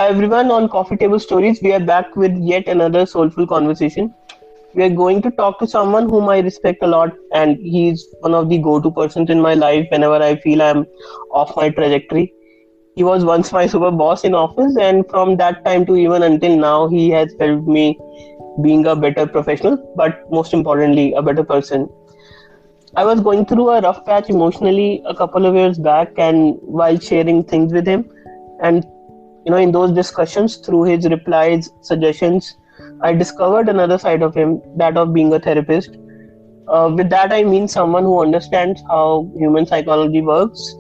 everyone, on Coffee Table Stories, we are back with yet another soulful conversation. We are going to talk to someone whom I respect a lot, and he's one of the go to persons in my life whenever I feel I'm off my trajectory. He was once my super boss in office, and from that time to even until now, he has helped me being a better professional, but most importantly, a better person. I was going through a rough patch emotionally a couple of years back, and while sharing things with him, and in those discussions, through his replies, suggestions, I discovered another side of him, that of being a therapist. With that, I mean someone who understands how human psychology works,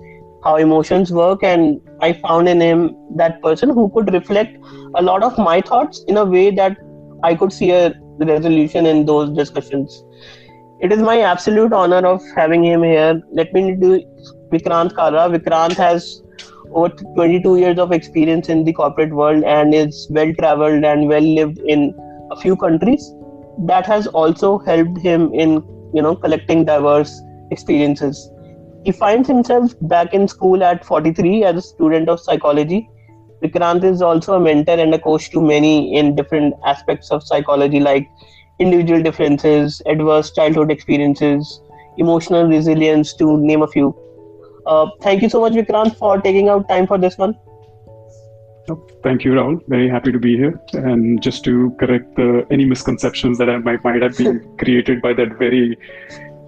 how emotions work, and I found in him that person who could reflect a lot of my thoughts in a way that I could see a resolution in those discussions. It is my absolute honor of having him here. Let me introduce Vikrant Kalra. Vikrant has over 22 years of experience in the corporate world and is well traveled and well lived in a few countries. That has also helped him in collecting diverse experiences. He finds himself back in school at 43 as a student of psychology. Vikrant is also a mentor and a coach to many in different aspects of psychology, like individual differences, adverse childhood experiences, emotional resilience, to name a few. Thank you so much, Vikrant, for taking out time for this one. Thank you, Rahul. Very happy to be here. And just to correct any misconceptions that might have been created by that very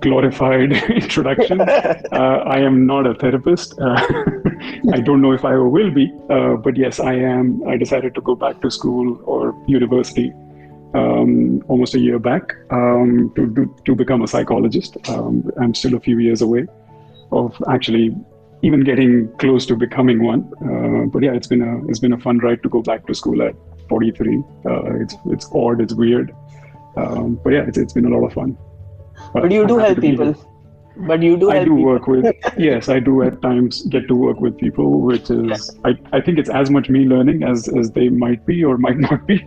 glorified introduction, I am not a therapist. I don't know if I will be, but yes, I am. I decided to go back to school or university almost a year back to become a psychologist. I'm still a few years away of actually even getting close to becoming one. But yeah, it's been a fun ride to go back to school at 43. It's odd, it's weird, but yeah, it's been a lot of fun. But you do help people. But you do. I do work with. Yes, I do at times get to work with people, which is I think it's as much me learning as they might be or might not be.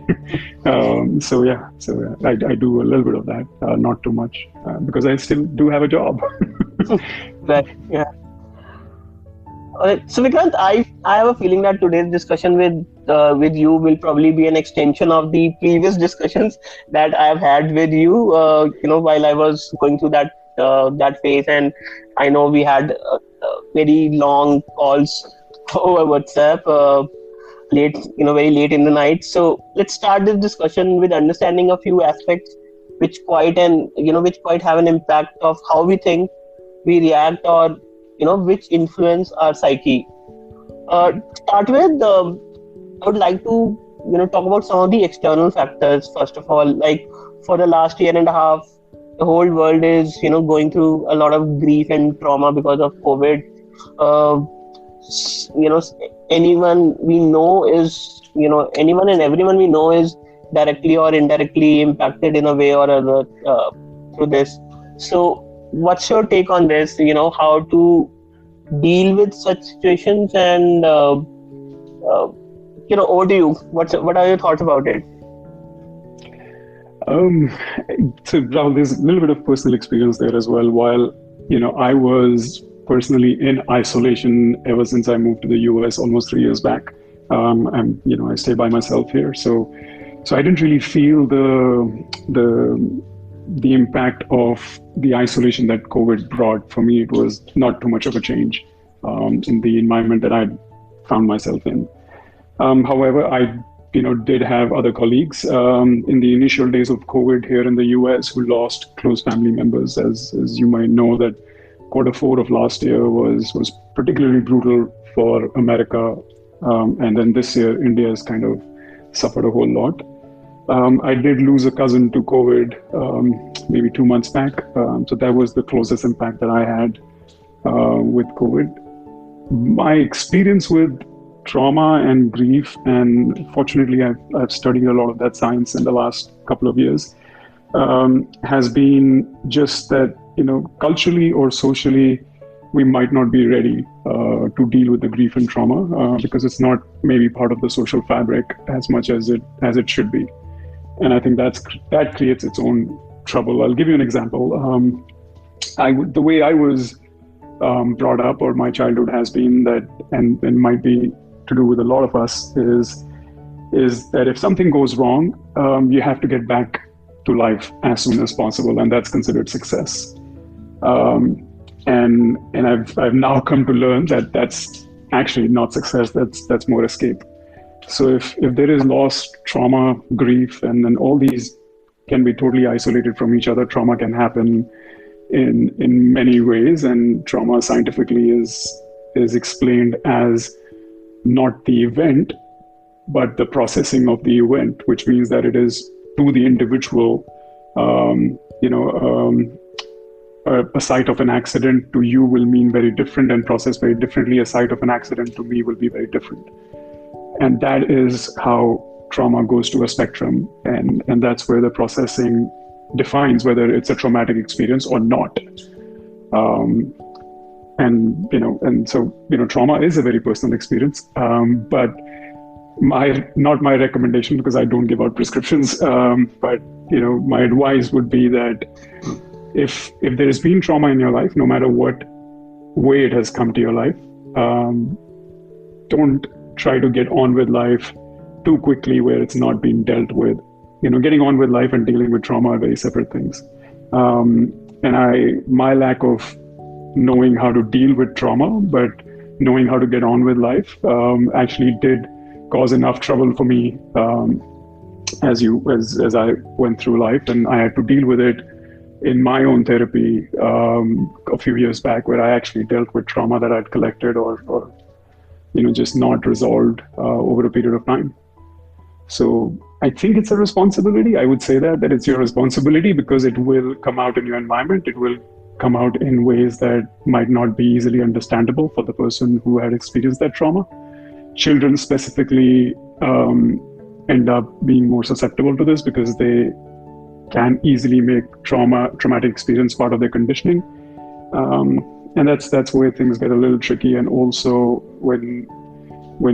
So I do a little bit of that, not too much, because I still do have a job. Right. Yeah. So Vikrant, I have a feeling that today's discussion with you will probably be an extension of the previous discussions that I have had with you. While I was going through that phase, and I know we had very long calls over WhatsApp, very late in the night. So let's start this discussion with understanding a few aspects which quite have an impact of how we think, we react, or which influence our psyche. Start with, I would like to talk about some of the external factors. First of all, like for the last year and a half, the whole world is going through a lot of grief and trauma because of COVID. Anyone we know is anyone and everyone we know is directly or indirectly impacted in a way or other through this. So what's your take on this? How to deal with such situations, and over to you. What are your thoughts about it? So Rahul, there's a little bit of personal experience there as well. While I was personally in isolation ever since I moved to the US almost 3 years back. And I stay by myself here, so I didn't really feel the impact of the isolation that COVID brought. For me, it was not too much of a change in the environment that I found myself in. However, I did have other colleagues in the initial days of COVID here in the US who lost close family members. As you might know, that Q4 of last year was particularly brutal for America. And then this year, India has kind of suffered a whole lot. I did lose a cousin to COVID maybe 2 months back. So that was the closest impact that I had with COVID. My experience with trauma and grief, and fortunately I've studied a lot of that science in the last couple of years, has been just that, culturally or socially, we might not be ready to deal with the grief and trauma because it's not maybe part of the social fabric as much as it should be. And I think that creates its own trouble. I'll give you an example. The way I was brought up, or my childhood has been, that, and might be to do with a lot of us, is is that if something goes wrong, you have to get back to life as soon as possible, and that's considered success. And I've now come to learn that that's actually not success. That's more escape. So if there is loss, trauma, grief, and then all these can be totally isolated from each other. Trauma can happen in many ways, and trauma scientifically is explained as not the event, but the processing of the event, which means that it is to the individual, a site of an accident to you will mean very different and processed very differently. A site of an accident to me will be very different. And that is how trauma goes to a spectrum. And that's where the processing defines whether it's a traumatic experience or not. So trauma is a very personal experience. But not my recommendation, because I don't give out prescriptions. But my advice would be that if there has been trauma in your life, no matter what way it has come to your life, don't try to get on with life too quickly where it's not being dealt with. Getting on with life and dealing with trauma are very separate things. My lack of knowing how to deal with trauma, but knowing how to get on with life, actually did cause enough trouble for me as I went through life, and I had to deal with it in my own therapy a few years back, where I actually dealt with trauma that I'd collected or just not resolved over a period of time. So I think it's a responsibility. I would say that it's your responsibility, because it will come out in your environment. It will come out in ways that might not be easily understandable for the person who had experienced that trauma. Children specifically end up being more susceptible to this, because they can easily make traumatic experience part of their conditioning. And that's where things get a little tricky. And also when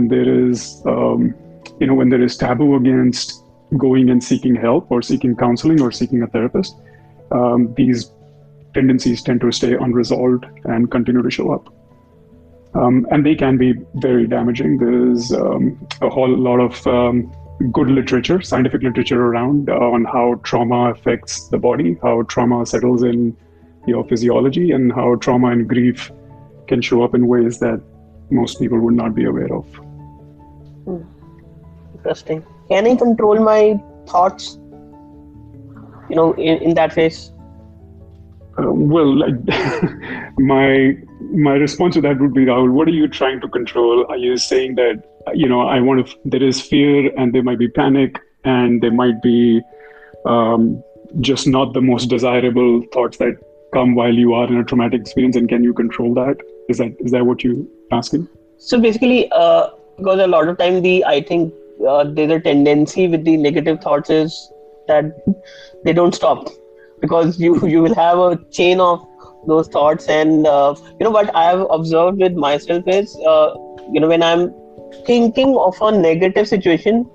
there is when there is taboo against going and seeking help or seeking counseling or seeking a therapist, these tendencies tend to stay unresolved and continue to show up. And they can be very damaging. There's a whole lot of good literature, scientific literature around on how trauma affects the body, how trauma settles in your physiology, and how trauma and grief can show up in ways that most people would not be aware of. Interesting. Can I control my thoughts, in that phase? My response to that would be, Rahul, what are you trying to control? Are you saying that, there is fear and there might be panic and there might be just not the most desirable thoughts that come while you are in a traumatic experience, and can you control that? Is that what you're asking? So basically, because a lot of time I think there's a tendency with the negative thoughts is that they don't stop, because you will have a chain of those thoughts. And what I have observed with myself is when I'm thinking of a negative situation,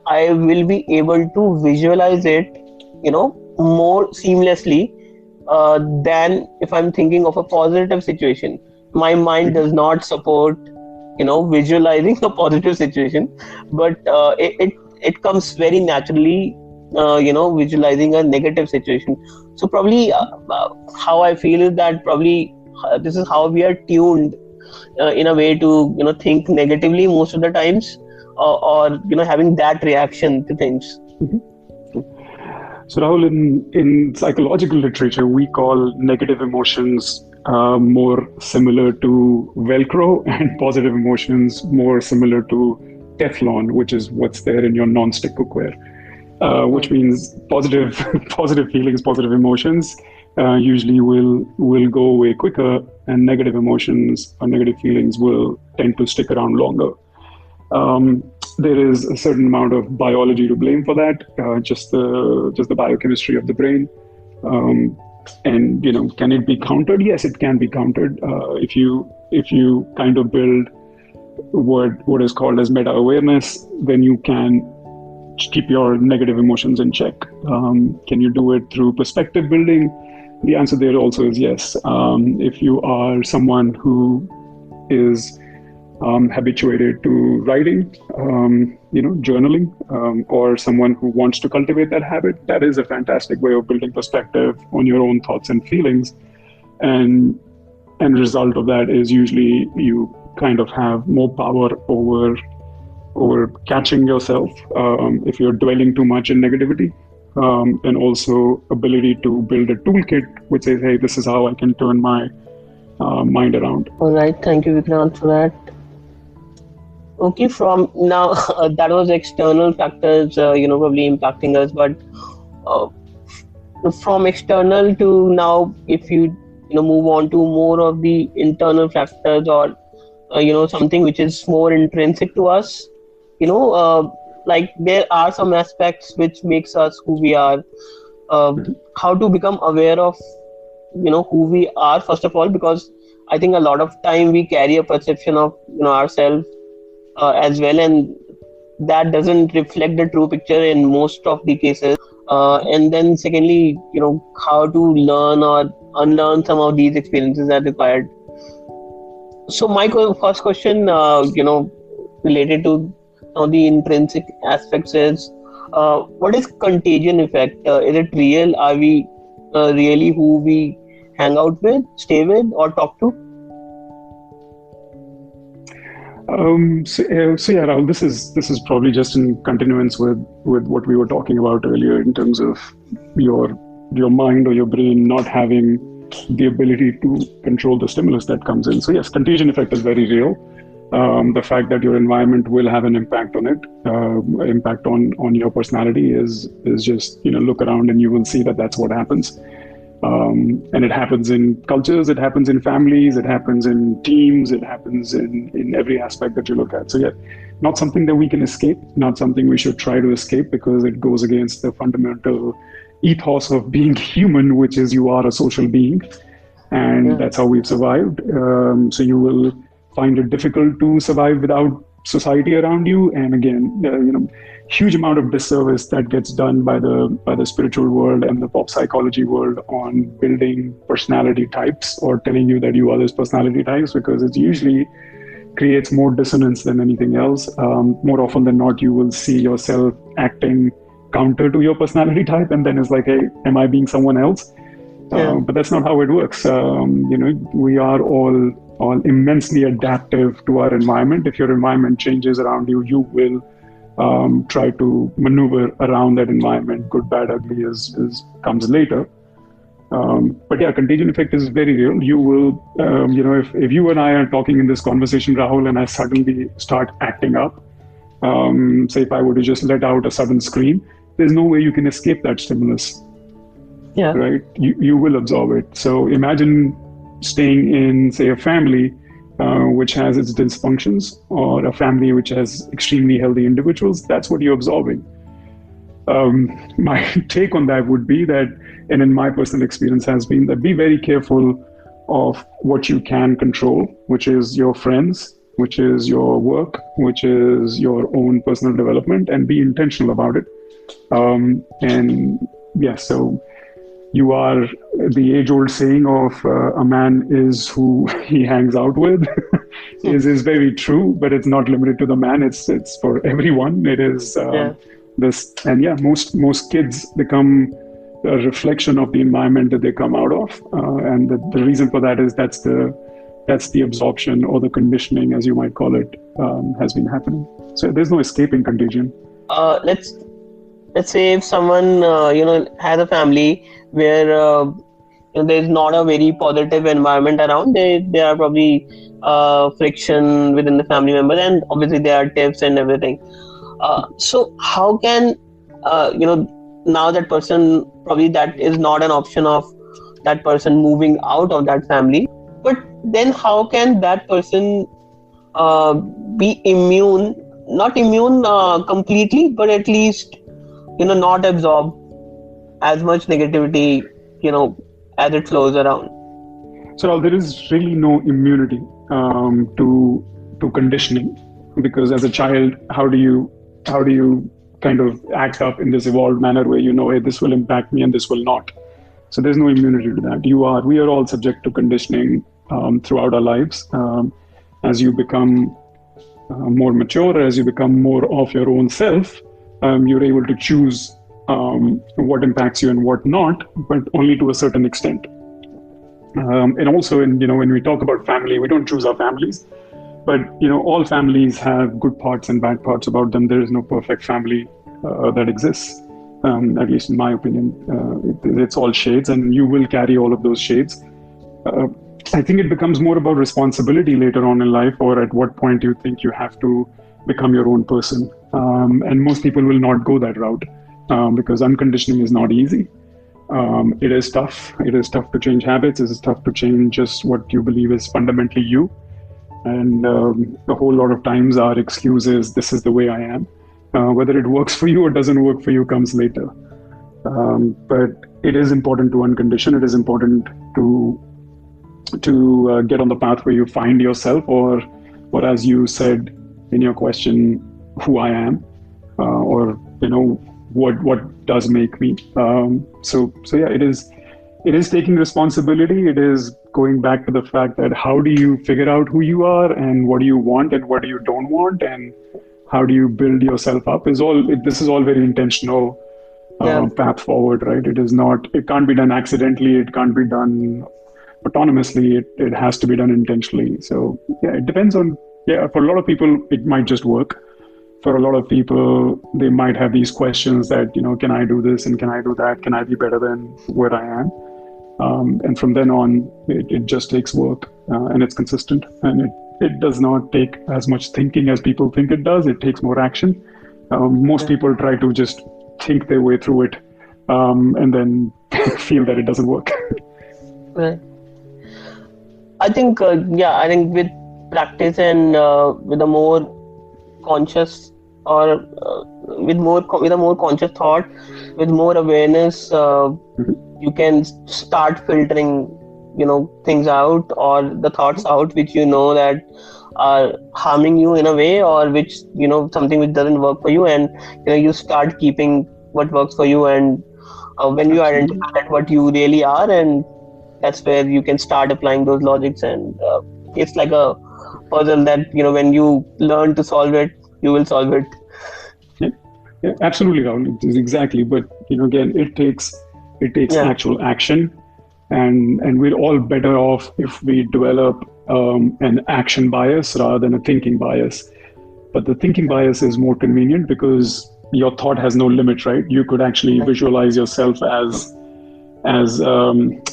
I will be able to visualize it more seamlessly than if I'm thinking of a positive situation. My mind does not support visualizing a positive situation, but it comes very naturally visualizing a negative situation. So probably how I feel is that probably this is how we are tuned in a way to think negatively most of the times, or having that reaction to things. So Rahul, in psychological literature, we call negative emotions more similar to Velcro, and positive emotions more similar to Teflon, which is what's there in your non-stick cookware. Which means positive feelings, positive emotions usually will go away quicker, and negative emotions or negative feelings will tend to stick around longer. There is a certain amount of biology to blame for that, just the biochemistry of the brain. And can it be countered? Yes, it can be countered. If you kind of build what is called as meta awareness, then you can keep your negative emotions in check. Can you do it through perspective building? The answer there also is yes. If you are someone who is habituated to writing, journaling, or someone who wants to cultivate that habit, that is a fantastic way of building perspective on your own thoughts and feelings. And result of that is usually you kind of have more power over catching yourself if you're dwelling too much in negativity, and also ability to build a toolkit which says, hey, this is how I can turn my mind around. All right, thank you, Vikrant, for that. Okay, from now, that was external factors, probably impacting us, but uh, from external to now, if you move on to more of the internal factors, or something which is more intrinsic to us, like there are some aspects which makes us who we are. How to become aware of who we are, first of all, because I think a lot of time we carry a perception of ourselves as well, and that doesn't reflect the true picture in most of the cases. And then secondly, how to learn or unlearn some of these experiences are required. So my first question, related to some of the intrinsic aspects is, what is contagion effect? Is it real? Are we really who we hang out with, stay with, or talk to? So yeah, Rahul, this is probably just in continuance with what we were talking about earlier in terms of your mind or your brain not having the ability to control the stimulus that comes in. So yes, contagion effect is very real. The fact that your environment will have an impact on it, impact on your personality is just look around and you will see that that's what happens. And it happens in cultures, it happens in families, it happens in teams, it happens in every aspect that you look at. So yeah, not something that we can escape, not something we should try to escape, because it goes against the fundamental ethos of being human, which is you are a social being, and that's how we've survived. So you will find it difficult to survive without society around you. And again, huge amount of disservice that gets done by the spiritual world and the pop psychology world on building personality types or telling you that you are this personality types, because it usually creates more dissonance than anything else. More often than not, you will see yourself acting counter to your personality type, and then it's like, hey, am I being someone else? But that's not how it works. We are all immensely adaptive to our environment. If your environment changes around you, you will try to maneuver around that environment. Good, bad, ugly is comes later. But yeah, contagion effect is very real. You will, if you and I are talking in this conversation, Rahul, and I suddenly start acting up, say if I were to just let out a sudden scream, there's no way you can escape that stimulus. Yeah. Right? You will absorb it. So imagine staying in, say, a family which has its dysfunctions, or a family which has extremely healthy individuals. That's what you're absorbing. My take on that would be that, and in my personal experience has been that, be very careful of what you can control, which is your friends, which is your work, which is your own personal development, and be intentional about it. And yeah, so you are, the age-old saying of a man is who he hangs out with is very true, but it's not limited to the man. It's for everyone. It is this, and yeah, most kids become a reflection of the environment that they come out of, and the reason for that is that's the absorption, or the conditioning, as you might call it, has been happening. So there's no escaping contagion. Let's say if someone has a family where there's not a very positive environment around, there are probably friction within the family members, and obviously there are tips and everything. So how can now that person, probably that is not an option of that person moving out of that family, but then how can that person be immune, not immune completely, but at least not absorb as much negativity as it flows around? So there is really no immunity to conditioning, because as a child, how do you kind of act up in this evolved manner where hey, this will impact me and this will not? So there's no immunity to that. We are all subject to conditioning throughout our lives. As you become more mature, as you become more of your own self, you're able to choose what impacts you and what not, but only to a certain extent. And also, when we talk about family, we don't choose our families, but all families have good parts and bad parts about them. There is no perfect family that exists, at least in my opinion. It's all shades, and you will carry all of those shades. Uh, I think it becomes more about responsibility later on in life, or at what point you think you have to become your own person. And most people will not go that route because unconditioning is not easy. It is tough. It is tough to change habits. It is tough to change just what you believe is fundamentally you. And a whole lot of times our excuse is, this is the way I am. Whether it works for you or doesn't work for you comes later. But it is important to uncondition. It is important to get on the path where you find yourself, or as you said in your question, who I am, or what does make me. So yeah, it is taking responsibility. It is going back to the fact that how do you figure out who you are, and what do you want and what do you don't want, and how do you build yourself up. This is all very intentional path forward, right? It can't be done accidentally. It can't be done autonomously. It has to be done intentionally. So yeah, it depends on, for a lot of people, it might just work. For a lot of people, they might have these questions that, can I do this and can I do that? Can I be better than where I am? And from then on, it just takes work, and it's consistent. And it does not take as much thinking as people think it does. It takes more action. Most people try to just think their way through it, and then feel that it doesn't work. Right. I think with practice and with a more conscious, or with a more conscious thought, with more awareness, you can start filtering things out, or the thoughts out which that are harming you in a way, or which something which doesn't work for you, and you start keeping what works for you. And when you identify that what you really are, and that's where you can start applying those logics. And it's like a puzzle that when you learn to solve it, you will solve it. Yeah, absolutely, Rahul. It is exactly. But again, it takes actual action, and we're all better off if we develop an action bias rather than a thinking bias. But the thinking bias is more convenient because your thought has no limit, right? You could actually visualize yourself as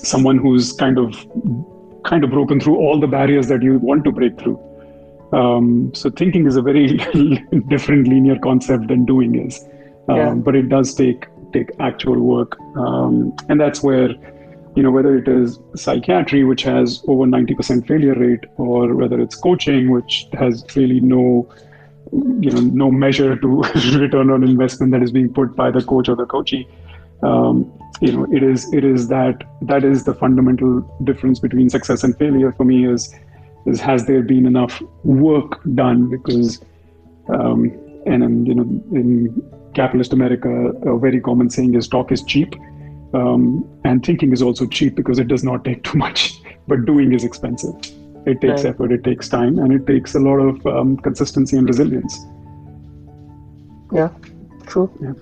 someone who's kind of broken through all the barriers that you want to break through. So thinking is a very different linear concept than doing is, but it does take actual work, and that's where whether it is psychiatry, which has over 90% failure rate, or whether it's coaching, which has really no measure to return on investment that is being put by the coach or the coachee. It is that is the fundamental difference between success and failure for me is has there been enough work done? Because in capitalist America, a very common saying is talk is cheap, and thinking is also cheap because it does not take too much, but doing is expensive. It takes effort, it takes time, and it takes a lot of consistency and resilience. Yeah, true. Yeah.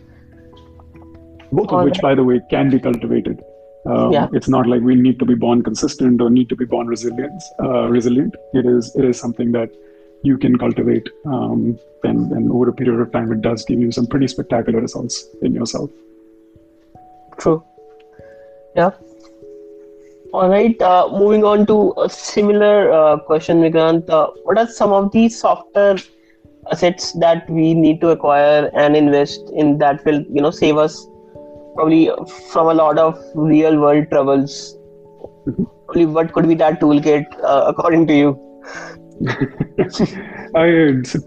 Both of which, by the way, can be cultivated. It's not like we need to be born consistent or need to be born resilient. It is something that you can cultivate, and over a period of time, it does give you some pretty spectacular results in yourself. True. Yeah. All right. Moving on to a similar question, Vikrant. What are some of the softer assets that we need to acquire and invest in that will, save us probably from a lot of real world troubles? What could be that toolkit according to you? So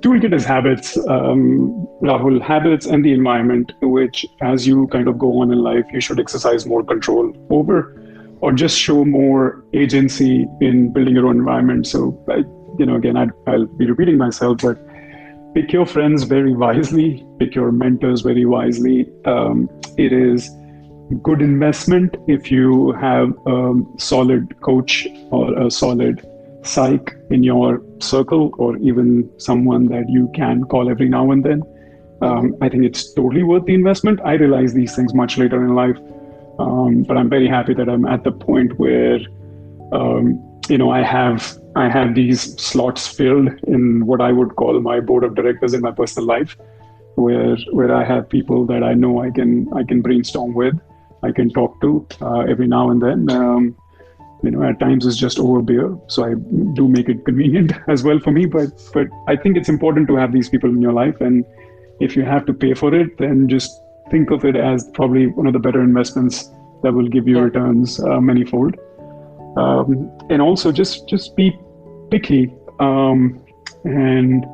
toolkit is habits, Rahul. Habits and the environment, which as you kind of go on in life, you should exercise more control over, or just show more agency in building your own environment. So, again, I'll be repeating myself, but pick your friends very wisely, pick your mentors very wisely. It is good investment if you have a solid coach or a solid psych in your circle, or even someone that you can call every now and then, I think it's totally worth the investment. I realized these things much later in life, but I'm very happy that I'm at the point where I have these slots filled in what I would call my board of directors in my personal life, where I have people that I know I can brainstorm with, I can talk to every now and then. At times it's just over beer, so I do make it convenient as well for me. But I think it's important to have these people in your life, and if you have to pay for it, then just think of it as probably one of the better investments that will give you Yeah. returns manifold. And also just be picky. And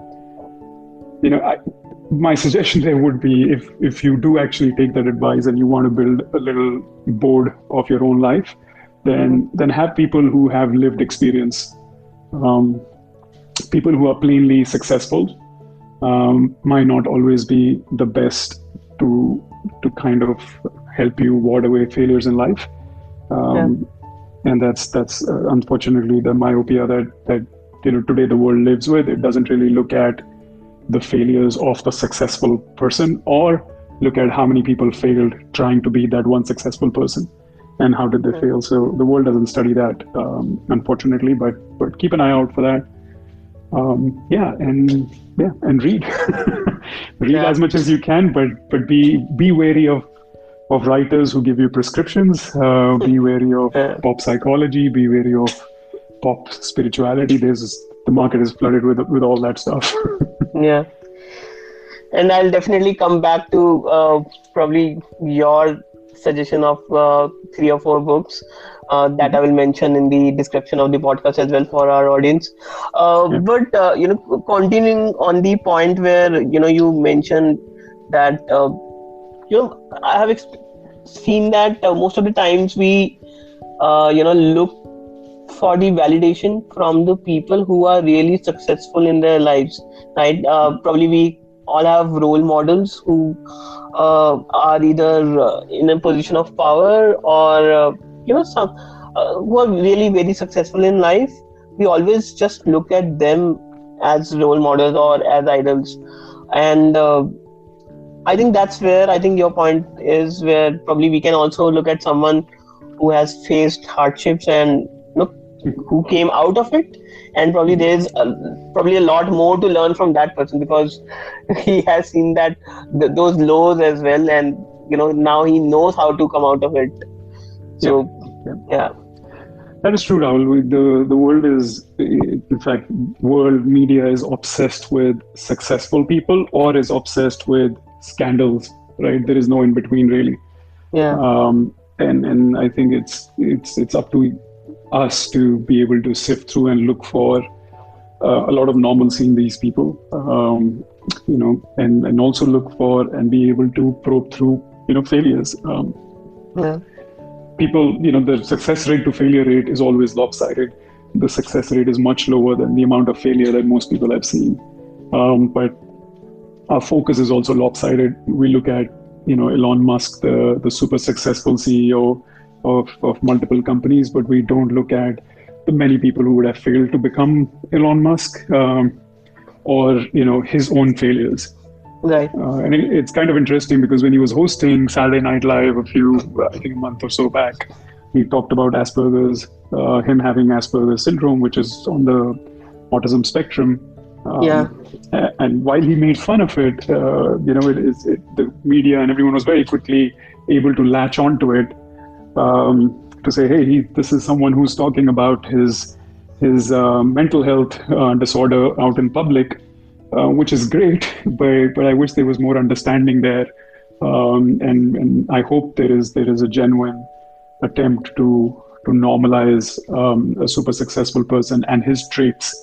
my suggestion there would be, if you do actually take that advice and you want to build a little board of your own life, then have people who have lived experience, people who are plainly successful. Might not always be the best to kind of help you ward away failures in life. Yeah. And that's unfortunately the myopia that today the world lives with. It doesn't really look at the failures of the successful person, or look at how many people failed trying to be that one successful person, and how did they fail. So the world doesn't study that, unfortunately, but keep an eye out for that. And read. Read Yeah. as much as you can, but be wary of writers who give you prescriptions. Be wary of Yeah. pop psychology. Be wary of pop spirituality. The market is flooded with all that stuff. Yeah. And I'll definitely come back to probably your suggestion of 3 or 4 books that I will mention in the description of the podcast as well for our audience. Yeah. But continuing on the point where you mentioned that I have seen that most of the times we look for the validation from the people who are really successful in their lives, right? Probably we all have role models who are either in a position of power, or some who are really very successful in life. We always just look at them as role models or as idols, and I think that's where I think your point is, where probably we can also look at someone who has faced hardships and who came out of it, and probably there's probably a lot more to learn from that person, because he has seen that those lows as well, and now he knows how to come out of it. So yeah. That is true, Rahul. The world is, in fact, world media is obsessed with successful people, or is obsessed with scandals, right? There is no in between, really. Yeah. And I think it's up to us to be able to sift through and look for a lot of normalcy in these people, and also look for and be able to probe through failures. Yeah. People, the success rate to failure rate is always lopsided. The success rate is much lower than the amount of failure that most people have seen. But our focus is also lopsided. We look at, Elon Musk, the super successful CEO of multiple companies, but we don't look at the many people who would have failed to become Elon Musk, or his own failures. Right. And it's kind of interesting, because when he was hosting Saturday Night Live a month or so back, he talked about Asperger's, him having Asperger's syndrome, which is on the autism spectrum. Yeah. And while he made fun of it, the media and everyone was very quickly able to latch onto it, to say, hey, this is someone who's talking about his mental health disorder out in public, which is great, but I wish there was more understanding there, and I hope there is a genuine attempt to normalize a super successful person and his traits,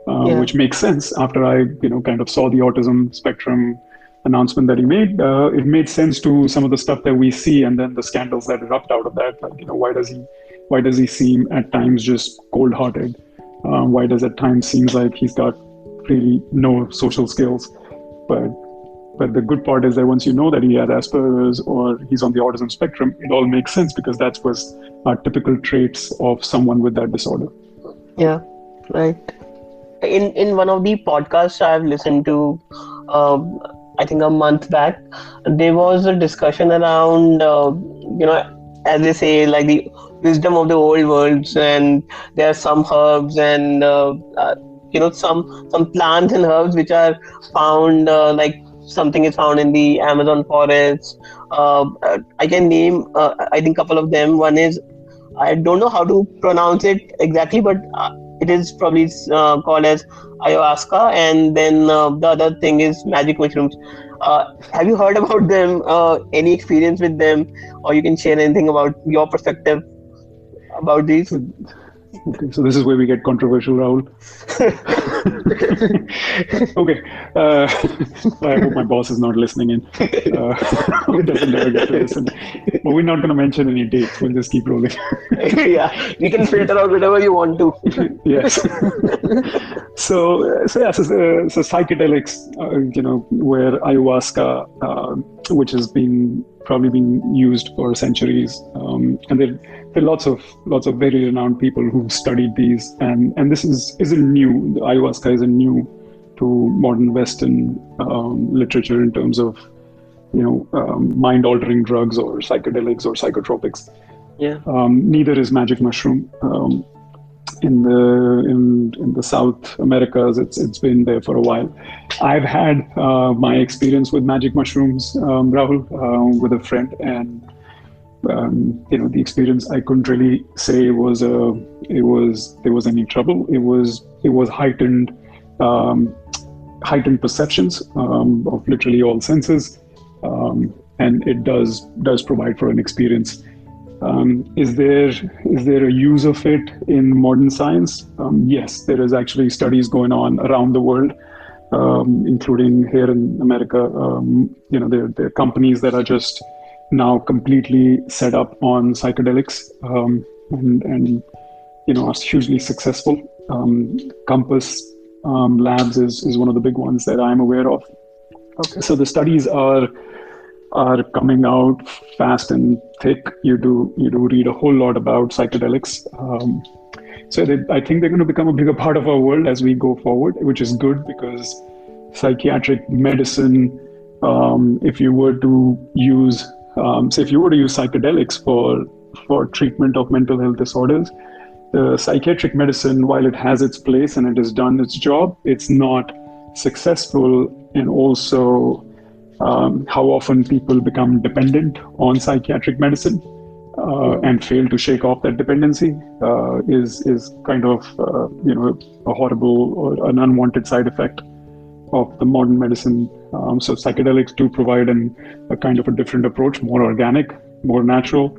which makes sense after I kind of saw the autism spectrum announcement that he made. It made sense to some of the stuff that we see, and then the scandals that erupt out of that. Like, why does he seem at times just cold-hearted? Why does at times seems like he's got really no social skills? But the good part is that once you know that he has Asperger's or he's on the autism spectrum, it all makes sense, because that was our typical traits of someone with that disorder. Yeah. Right. In one of the podcasts I've listened to, um, I think a month back, there was a discussion around, as they say, like the wisdom of the old worlds, and there are some herbs and some plants and herbs which are found, like something is found in the Amazon forest. I can name, I think, couple of them. One is, I don't know how to pronounce it exactly, but it is probably called as ayahuasca, and then the other thing is magic mushrooms. Have you heard about them? Any experience with them, or you can share anything about your perspective about these? So, okay, so this is where we get controversial, Rahul. Okay, I hope my boss is not listening in. He doesn't ever get to listen. But we're not going to mention any dates. We'll just keep rolling. Yeah, you can filter out whatever you want to. Yes. So psychedelics, where ayahuasca, which has been probably been used for centuries, and there are lots of very renowned people who've studied these, and this isn't new. The ayahuasca isn't new to modern Western literature in terms of mind-altering drugs or psychedelics or psychotropics. Yeah. Neither is magic mushroom. In the South Americas, it's been there for a while. I've had my experience with magic mushrooms, Rahul, with a friend, and the experience, I couldn't really say there was any trouble. It was heightened perceptions of literally all senses, and it does provide for an experience. Is there a use of it in modern science? Yes, there is actually studies going on around the world, including here in America. There are companies that are just now completely set up on psychedelics, and are hugely successful. Compass Labs is one of the big ones that I'm aware of. Okay. So the studies are coming out fast and thick. You do read a whole lot about psychedelics. I think they're going to become a bigger part of our world as we go forward, which is good because psychiatric medicine, if you were to use, if you were to use psychedelics for treatment of mental health disorders, the psychiatric medicine, while it has its place and it has done its job, it's not successful. And also, how often people become dependent on psychiatric medicine and fail to shake off that dependency is kind of a horrible or an unwanted side effect of the modern medicine. So psychedelics do provide a kind of a different approach, more organic, more natural.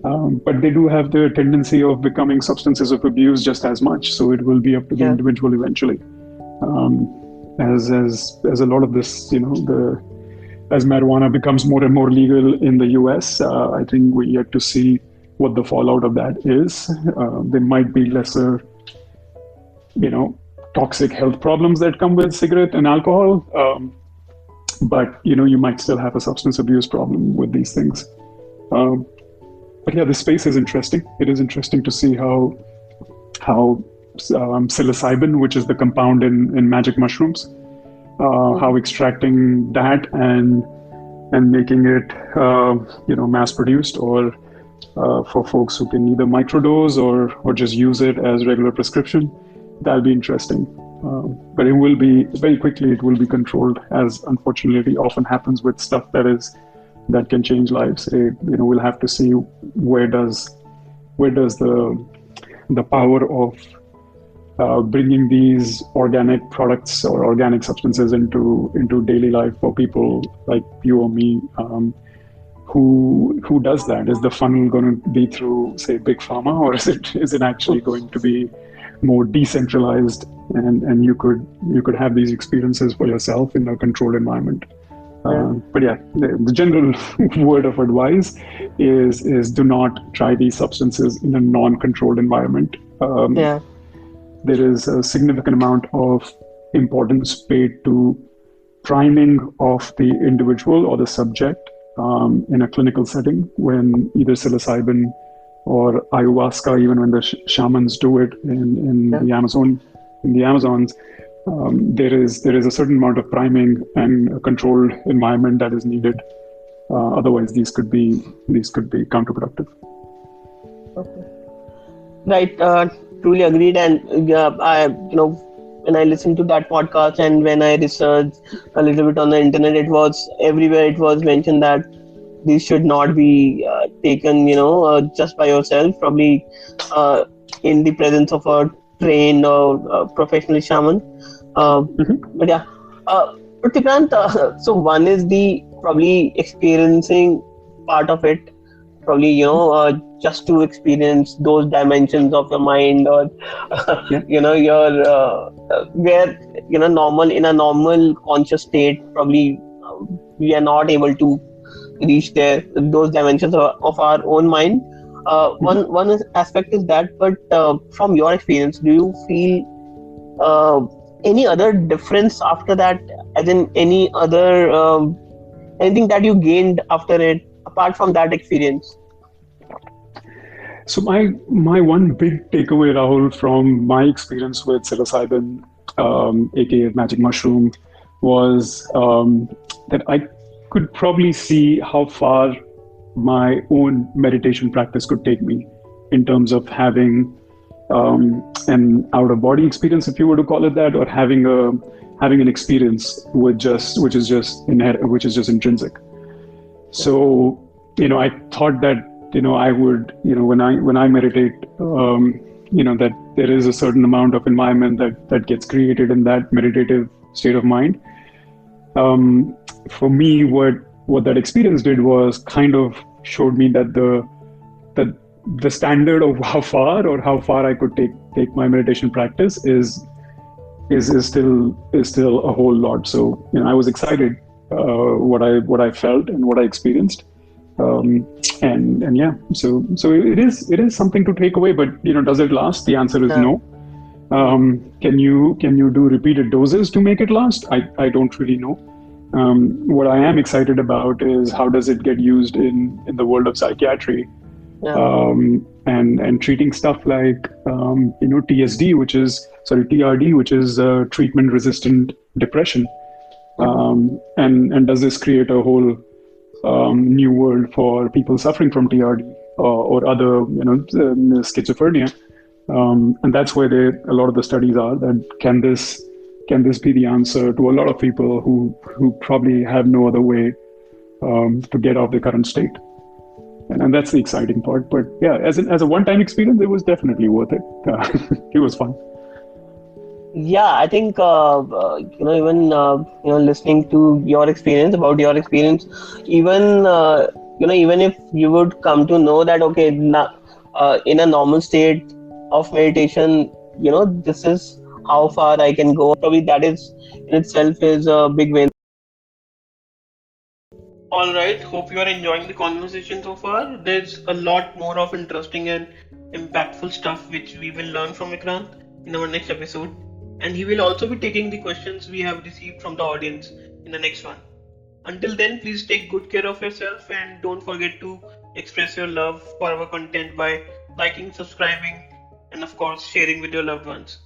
But they do have the tendency of becoming substances of abuse just as much. So it will be up to the individual eventually. As a lot of this, as marijuana becomes more and more legal in the US, I think we're yet to see what the fallout of that is. There might be lesser, toxic health problems that come with cigarette and alcohol. But, you might still have a substance abuse problem with these things. But yeah, the space is interesting. It is interesting to see how psilocybin, which is the compound in magic mushrooms, how extracting that and making it mass produced, or for folks who can either microdose or just use it as regular prescription, that'll be interesting. But it will be very quickly. It will be controlled, as unfortunately often happens with stuff that can change lives. We'll have to see where does the power of bringing these organic products or organic substances into daily life for people like you or me, who does that? Is the funnel going to be through, say, big pharma, or is it actually going to be more decentralized, and you could have these experiences for yourself in a controlled environment? But yeah, the general word of advice is do not try these substances in a non-controlled environment. There is a significant amount of importance paid to priming of the individual or the subject in a clinical setting when either psilocybin or ayahuasca, even when the shamans do it in Yeah. the Amazons, there is a certain amount of priming and a controlled environment that is needed. Otherwise, these could be counterproductive. Okay. Right. Truly agreed. And when I listened to that podcast and when I researched a little bit on the internet, it was everywhere. It was mentioned that these should not be taken, just by yourself. Probably uh, in the presence of a trained or professional shaman. Uh, Mhm. but yeah, but Vikrant, so one is the probably experiencing part of it, probably just to experience those dimensions of your mind, or Yeah. your where normal in a normal conscious state, probably we are not able to reach there, those dimensions of our own mind. Mhm. Aspect is that, but from your experience, do you feel uh, any other difference after that, as in any other anything that you gained after it apart from that experience? So my one big takeaway, Rahul, from my experience with psilocybin, aka magic mushroom, was that I could probably see how far my own meditation practice could take me in terms of having an out of body experience, if you were to call it that, or having an experience with just which is just inherent, which is just intrinsic. So, I thought that, I would, when I meditate, that there is a certain amount of environment that gets created in that meditative state of mind. Um, for me, what that experience did was kind of showed me that the standard of how far I could take my meditation practice is still a whole lot. So, I was excited what I felt and what I experienced, and yeah. So it is something to take away. But does it last? The answer is Yeah. no. Can you do repeated doses to make it last? I don't really know. What I am excited about is how does it get used in the world of psychiatry, Yeah. and treating stuff like TSD, which is sorry TRD, which is treatment resistant depression, Mhm. and does this create a whole new world for people suffering from TRD, or other schizophrenia, and that's where a lot of the studies are that can this be the answer to a lot of people who probably have no other way to get out of the current state. And that's the exciting part. But yeah, as a one-time experience, it was definitely worth it. It was fun. Yeah, I think even listening to your experience, about your experience, even even if you would come to know that, okay, in a normal state of meditation, this is how far I can go. Probably that is in itself is a big win. All right, hope you are enjoying the conversation so far. There's a lot more of interesting and impactful stuff which we will learn from Vikrant in our next episode. And he will also be taking the questions we have received from the audience in the next one. Until then, please take good care of yourself and don't forget to express your love for our content by liking, subscribing, and of course, sharing with your loved ones.